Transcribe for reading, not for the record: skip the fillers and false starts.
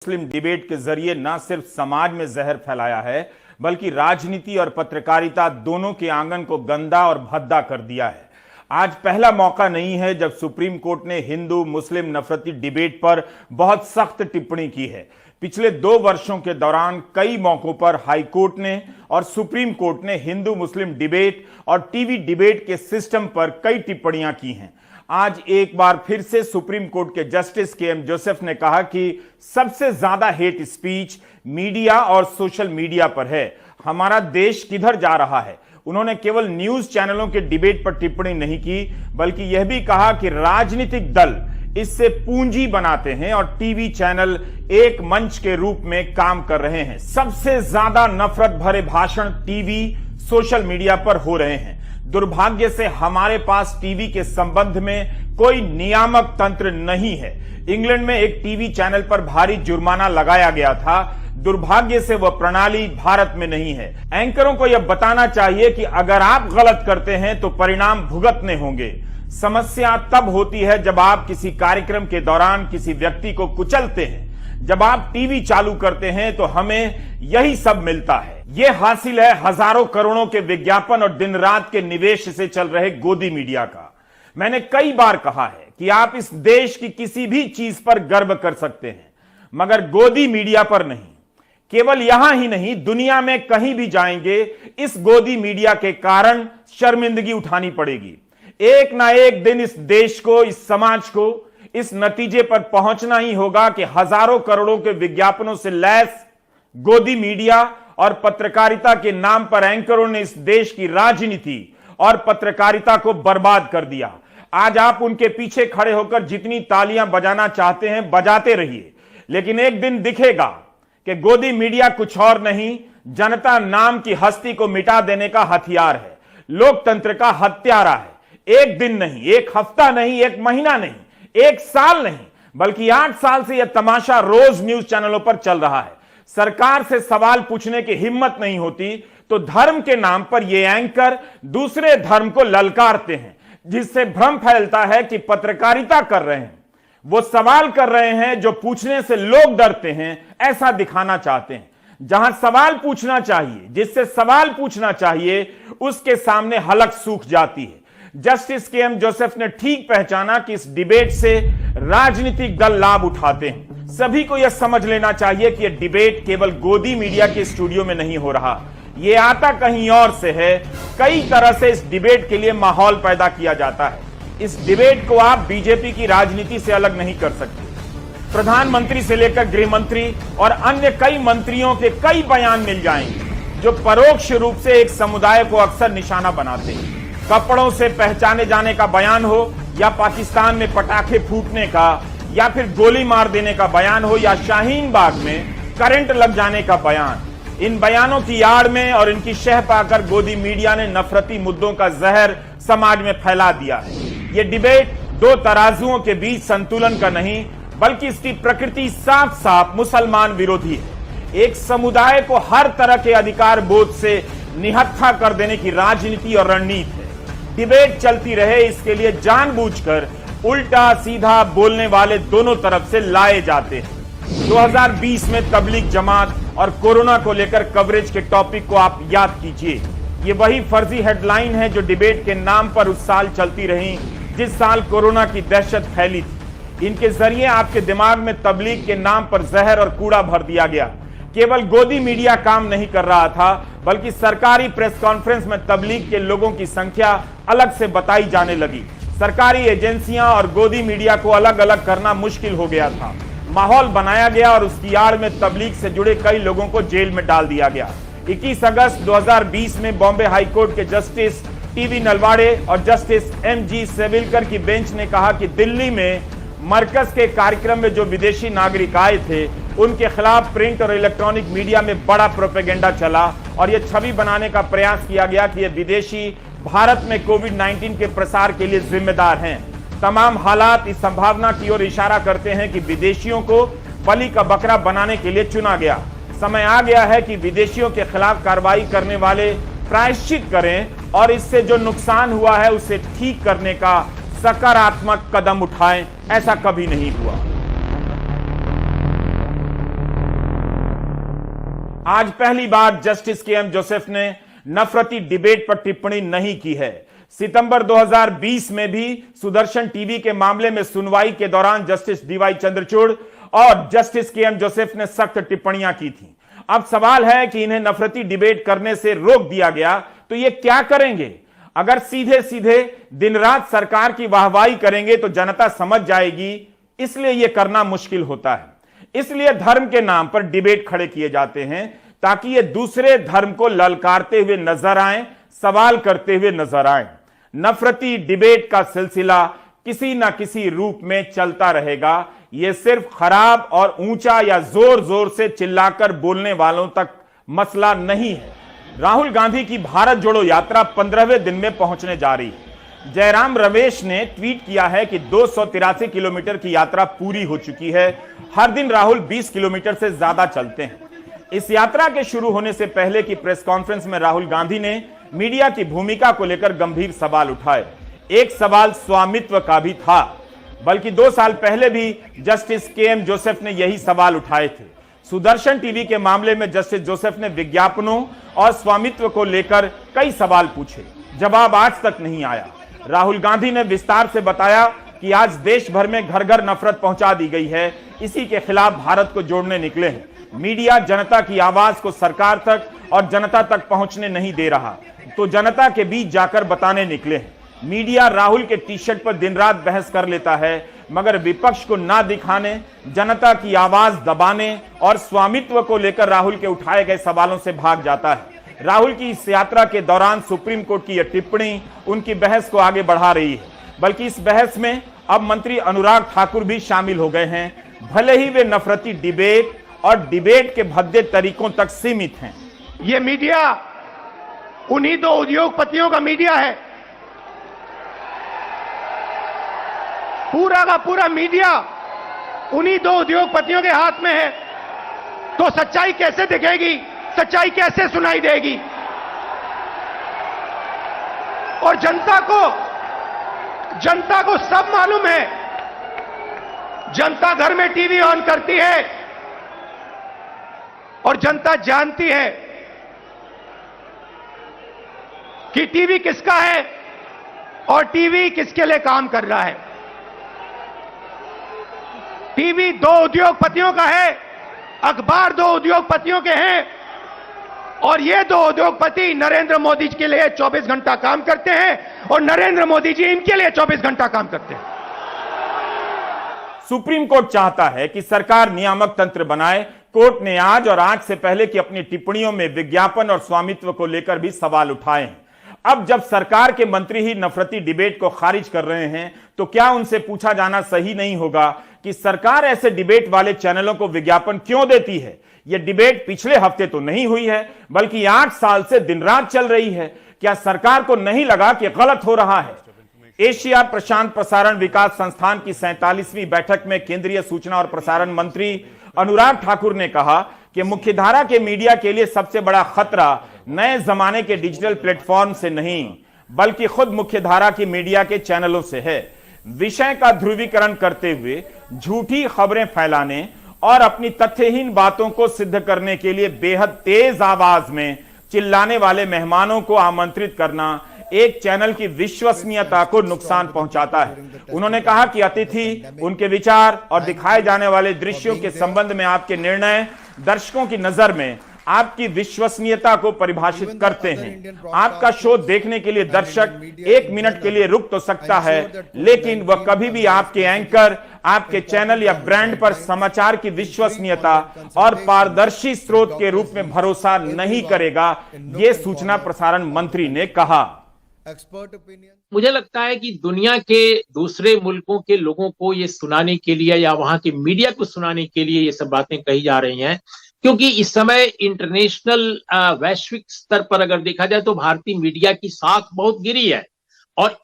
मुस्लिम debate के जरिए न सिर्फ समाज में जहर फैलाया है, बल्कि राजनीति और पत्रकारिता दोनों के आंगन को गंदा और भद्दा कर दिया है। आज पहला मौका नहीं है जब सुप्रीम कोर्ट ने हिंदू मुस्लिम नफरती डिबेट पर बहुत सख्त टिप्पणी की है। पिछले 2 वर्षों के दौरान कई मौकों पर हाई कोर्ट ने और सुप्रीम कोर्ट ने हिंदू मुस्लिम डिबेट और टीवी डिबेट के सिस्टम पर कई टिप्पणियां की हैं। आज एक बार फिर से सुप्रीम कोर्ट के जस्टिस के.एम. जोसेफ ने कहा कि सबसे ज्यादा हेट स्पीच मीडिया और सोशल मीडिया पर है। हमारा देश किधर जा रहा है? उन्होंने केवल न्यूज चैनलों के डिबेट पर टिप्पणी नहीं की, बल्कि यह भी कहा कि राजनीतिक दल इससे पूंजी बनाते हैं और टीवी चैनल एक मंच के रूप में काम कर रहे हैं। सबसे ज्यादा नफरत भरे भाषण टीवी सोशल मीडिया पर हो रहे हैं। दुर्भाग्य से हमारे पास टीवी के संबंध में कोई नियामक तंत्र नहीं है। इंग्लैंड में एक टीवी चैनल पर भारी जुर्माना लगाया गया था। दुर्भाग्य से वह प्रणाली भारत में नहीं है। एंकरों को यह बताना चाहिए कि अगर आप गलत करते हैं तो परिणाम भुगतने होंगे। समस्या तब होती है जब आप किसी कार्यक्रम के दौरान किसी व्यक्ति को कुचलते हैं। जब आप टीवी चालू करते हैं तो हमें यही सब मिलता है। यह हासिल है हजारों करोड़ों के विज्ञापन और दिन रात के निवेश से चल रहे गोदी मीडिया का। मैंने कई बार कहा है कि आप इस देश की किसी भी चीज पर गर्व कर सकते हैं, मगर गोदी मीडिया पर नहीं। केवल यहां ही नहीं, दुनिया में कहीं भी जाएंगे, इस गोदी मीडिया के कारण शर्मिंदगी उठानी पड़ेगी। एक ना एक दिन इस देश को, इस समाज को इस नतीजे पर पहुंचना ही होगा कि हजारों करोड़ों के विज्ञापनों से लैस गोदी मीडिया और पत्रकारिता के नाम पर एंकरों ने इस देश की राजनीति और पत्रकारिता को बर्बाद कर दिया। आज आप उनके पीछे खड़े होकर जितनी तालियां बजाना चाहते हैं बजाते रहिए, लेकिन एक दिन दिखेगा कि गोदी मीडिया कुछ और नहीं, जनता नाम की हस्ती को मिटा देने का हथियार है, लोकतंत्र का हत्यारा है। एक दिन नहीं, एक हफ्ता नहीं, एक महीना नहीं, एक साल नहीं, बल्कि 8 साल से यह तमाशा रोज न्यूज चैनलों पर चल रहा है। सरकार से सवाल पूछने की हिम्मत नहीं होती तो धर्म के नाम पर यह एंकर दूसरे धर्म को ललकारते हैं, जिससे भ्रम फैलता है कि पत्रकारिता कर रहे हैं। वो सवाल कर रहे हैं जो पूछने से लोग डरते हैं, ऐसा दिखाना चाहते हैं। जहां सवाल पूछना चाहिए, जिससे सवाल पूछना चाहिए, उसके सामने हलक सूख जाती है। Justice KM. जोसेफ ने ठीक पहचाना कि इस डिबेट से राजनीतिक दल लाभ उठाते हैं। सभी को यह समझ लेना चाहिए कि यह डिबेट केवल गोदी मीडिया के स्टूडियो में नहीं हो रहा, यह आता कहीं और से है। कई तरह से इस डिबेट के लिए माहौल पैदा किया जाता है। इस डिबेट को आप बीजेपी की राजनीति से अलग नहीं कर सकते। प्रधानमंत्री से लेकर गृह मंत्री और अन्य कई मंत्रियों के कई बयान मिल जाएंगे जो परोक्ष रूप से एक समुदाय को अक्सर निशाना बनाते हैं। कपड़ों से पहचाने जाने का बयान हो, या पाकिस्तान में पटाखे फूटने का, या फिर गोली मार देने का बयान हो, या शाहीन बाग में करंट लग जाने का बयान। इन बयानों की आड़ में और इनकी शह पाकर गोदी मीडिया ने नफरती मुद्दों का जहर समाज में फैला दिया है। यह डिबेट 2 तराजुओं के बीच संतुलन का नहीं, बल्कि इसकी प्रकृति साफ साफ मुसलमान विरोधी है। एक समुदाय को हर तरह के अधिकार बोध से निहत्था कर देने की राजनीति और रणनीति है। डिबेट चलती रहे, इसके लिए जानबूझकर उल्टा सीधा बोलने वाले दोनों तरफ से लाए जाते हैं। 2020 में तबलीग जमात और कोरोना को लेकर कवरेज के टॉपिक को आप याद कीजिए। ये वही फर्जी हेडलाइन है जो डिबेट के नाम पर उस साल चलती रही जिस साल कोरोना की दहशत फैली थी। इनके जरिए आपके दिमाग में तबलीग के नाम पर जहर और कूड़ा भर दिया गया। केवल गोदी मीडिया काम नहीं कर रहा था, बल्कि सरकारी प्रेस कॉन्फ्रेंस में तबलीग के लोगों की संख्या अलग से बताई जाने लगी। सरकारी एजेंसियां और गोदी मीडिया को अलग अलग करना मुश्किल हो गया था। माहौल बनाया गया और उसकी आड़ में तबलीग से जुड़े कई लोगों को जेल में डाल दिया गया। 21 अगस्त 2020 में बॉम्बे हाईकोर्ट के जस्टिस टी.वी. नलवाड़े और जस्टिस एम.जी. सेविलकर की बेंच ने कहा कि दिल्ली में मरकज के कार्यक्रम में जो विदेशी नागरिक आए थे, उनके खिलाफ प्रिंट और इलेक्ट्रॉनिक मीडिया में बड़ा प्रोपेगेंडा चला और यह छवि बनाने का प्रयास किया गया कि ये विदेशी भारत में कोविड-19 के प्रसार के लिए जिम्मेदार हैं। तमाम हालात इस संभावना की ओर इशारा करते हैं कि विदेशियों को बलि का बकरा बनाने के लिए चुना गया। समय आ गया है कि विदेशियों के खिलाफ कार्रवाई करने वाले प्रायश्चित करें और इससे जो नुकसान हुआ है उसे ठीक करने का सकारात्मक कदम उठाएं। ऐसा कभी नहीं हुआ। आज पहली बार जस्टिस के.एम. जोसेफ ने नफरती डिबेट पर टिप्पणी नहीं की है। सितंबर 2020 में भी सुदर्शन टीवी के मामले में सुनवाई के दौरान जस्टिस डी.वाई. चंद्रचूड़ और जस्टिस के.एम. जोसेफ ने सख्त टिप्पणियां की थी। अब सवाल है कि इन्हें नफरती डिबेट करने से रोक दिया गया तो ये क्या करेंगे? अगर सीधे सीधे दिन रात सरकार की वाहवाही करेंगे तो जनता समझ जाएगी, इसलिए यह करना मुश्किल होता है। इसलिए धर्म के नाम पर डिबेट खड़े किए जाते हैं ताकि ये दूसरे धर्म को ललकारते हुए नजर आए, सवाल करते हुए नजर आए। नफरती डिबेट का सिलसिला किसी ना किसी रूप में चलता रहेगा। यह सिर्फ खराब और ऊंचा या जोर जोर से चिल्लाकर बोलने वालों तक मसला नहीं है। राहुल गांधी की भारत जोड़ो यात्रा 15वें दिन में पहुंचने जा रही है। जयराम रमेश ने ट्वीट किया है कि 283 किलोमीटर की यात्रा पूरी हो चुकी है। हर दिन राहुल 20 किलोमीटर से ज्यादा चलते हैं। इस यात्रा के शुरू होने से पहले की प्रेस कॉन्फ्रेंस में राहुल गांधी ने मीडिया की भूमिका को लेकर गंभीर सवाल उठाए। एक सवाल स्वामित्व का भी था, बल्कि 2 साल पहले भी जस्टिस के.एम. जोसेफ ने यही सवाल उठाए थे। सुदर्शन टीवी के मामले में जस्टिस जोसेफ ने विज्ञापनों और स्वामित्व को लेकर कई सवाल पूछे, जवाब आज तक नहीं आया। राहुल गांधी ने विस्तार से बताया कि आज देश भर में घर घर नफरत पहुंचा दी गई है, इसी के खिलाफ भारत को जोड़ने निकले हैं। मीडिया जनता की आवाज को सरकार तक और जनता तक पहुंचने नहीं दे रहा, तो जनता के बीच जाकर बताने निकले हैं। मीडिया राहुल के टी शर्ट पर दिन रात बहस कर लेता है, मगर विपक्ष को ना दिखाने, जनता की आवाज दबाने और स्वामित्व को लेकर राहुल के उठाए गए सवालों से भाग जाता है। राहुल की इस यात्रा के दौरान सुप्रीम कोर्ट की यह टिप्पणी उनकी बहस को आगे बढ़ा रही है, बल्कि इस बहस में अब मंत्री अनुराग ठाकुर भी शामिल हो गए हैं, भले ही वे नफरती डिबेट और डिबेट के भद्दे तरीकों तक सीमित हैं। ये मीडिया उन्हीं 2 उद्योगपतियों का मीडिया है। पूरा का पूरा मीडिया उन्हीं 2 उद्योगपतियों के हाथ में है, तो सच्चाई कैसे दिखेगी, सच्चाई कैसे सुनाई देगी? और जनता को सब मालूम है। जनता घर में टीवी ऑन करती है और जनता जानती है कि टीवी किसका है और टीवी किसके लिए काम कर रहा है। टीवी 2 उद्योगपतियों का है, अखबार 2 उद्योगपतियों के हैं, और ये 2 उद्योगपति नरेंद्र मोदी जी के लिए 24 घंटा काम करते हैं और नरेंद्र मोदी जी इनके लिए 24 घंटा काम करते हैं। सुप्रीम कोर्ट चाहता है कि सरकार नियामक तंत्र बनाए। कोर्ट ने आज और आज से पहले की अपनी टिप्पणियों में विज्ञापन और स्वामित्व को लेकर भी सवाल उठाए हैं। अब जब सरकार के मंत्री ही नफरती डिबेट को खारिज कर रहे हैं, तो क्या उनसे पूछा जाना सही नहीं होगा कि सरकार ऐसे डिबेट वाले चैनलों को विज्ञापन क्यों देती है? यह डिबेट पिछले हफ्ते तो नहीं हुई है, बल्कि 8 साल से दिन रात चल रही है। क्या सरकार को नहीं लगा कि गलत हो रहा है? एशिया प्रशांत प्रसारण विकास संस्थान की 47वीं बैठक में केंद्रीय सूचना और प्रसारण मंत्री अनुराग ठाकुर ने कहा कि मुख्यधारा के मीडिया के लिए सबसे बड़ा खतरा नए जमाने के डिजिटल प्लेटफॉर्म से नहीं, बल्कि खुद मुख्यधारा की मीडिया के चैनलों से है। विषय का ध्रुवीकरण करते हुए झूठी खबरें फैलाने और अपनी तथ्यहीन बातों को सिद्ध करने के लिए बेहद तेज आवाज में चिल्लाने वाले मेहमानों को आमंत्रित करना एक चैनल की विश्वसनीयता को नुकसान पहुंचाता है। उन्होंने कहा कि अतिथि, उनके विचार और दिखाए जाने वाले दृश्यों के संबंध में आपके निर्णय दर्शकों की नजर में आपकी विश्वसनीयता को परिभाषित करते हैं। आपका शो देखने के लिए दर्शक 1 मिनट के लिए रुक तो सकता है, लेकिन वह कभी भी आपके एंकर, आपके चैनल या ब्रांड पर समाचार की विश्वसनीयता और पारदर्शी स्रोत के रूप में भरोसा नहीं करेगा, यह सूचना प्रसारण मंत्री ने कहा। मुझे लगता है कि दुनिया के दूसरे मुल्कों के लोगों को ये सुनाने के लिए या वहां के मीडिया को सुनाने के लिए ये सब बातें कही जा रही हैं, क्योंकि इस समय इंटरनेशनल वैश्विक स्तर पर अगर देखा जाए तो भारतीय मीडिया की साख बहुत गिरी है। और